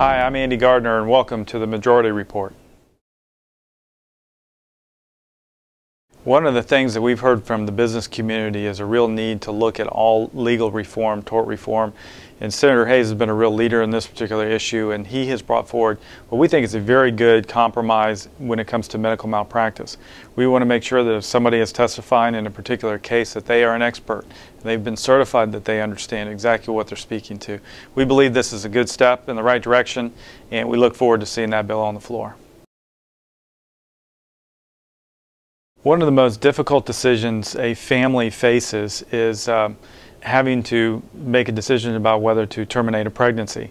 Hi, I'm Andy Gardiner, and welcome to the Majority Report. One of the things that we've heard from the business community is a real need to look at all legal reform, tort reform, and Senator Hayes has been a real leader in this particular issue, and he has brought forward what we think is a very good compromise when it comes to medical malpractice. We want to make sure that if somebody is testifying in a particular case that they are an expert. They've been certified that they understand exactly what they're speaking to. We believe this is a good step in the right direction, and we look forward to seeing that bill on the floor. One of the most difficult decisions a family faces is having to make a decision about whether to terminate a pregnancy.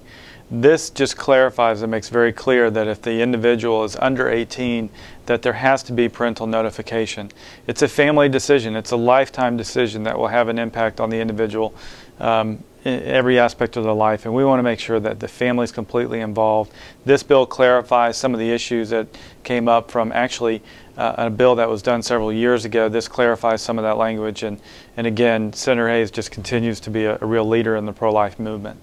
This just clarifies and makes very clear that if the individual is under 18, that there has to be parental notification. It's a family decision. It's a lifetime decision that will have an impact on the individual in every aspect of their life, and we want to make sure that the family is completely involved. This bill clarifies some of the issues that came up from actually a bill that was done several years ago. This clarifies some of that language, and again, Senator Hayes just continues to be a real leader in the pro-life movement.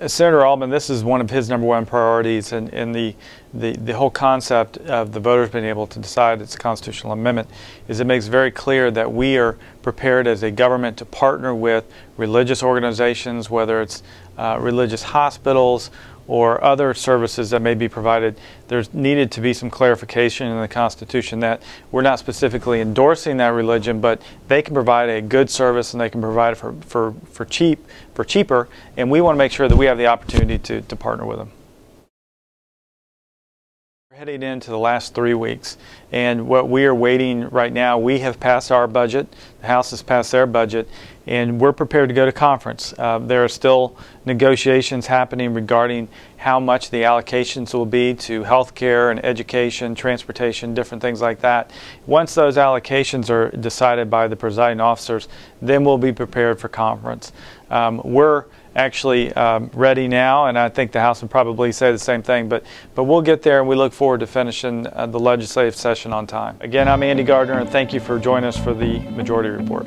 Senator Altman, this is one of his #1 priorities, and the whole concept of the voters being able to decide it's a constitutional amendment is it makes very clear that we are prepared as a government to partner with religious organizations, whether it's religious hospitals or other services that may be provided. There's needed to be some clarification in the Constitution that we're not specifically endorsing that religion, but they can provide a good service and they can provide it for cheaper, and we want to make sure that we have the opportunity to partner with them. We're heading into the last 3 weeks, and what we are waiting right now, we have passed our budget, the House has passed their budget, and we're prepared to go to conference. There are still negotiations happening regarding how much the allocations will be to health care and education, transportation, different things like that. Once those allocations are decided by the presiding officers, then we'll be prepared for conference. We're actually ready now, and I think the House would probably say the same thing, but we'll get there, and we look forward to finishing the legislative session on time. Again, I'm Andy Gardiner, and thank you for joining us for the Majority Report.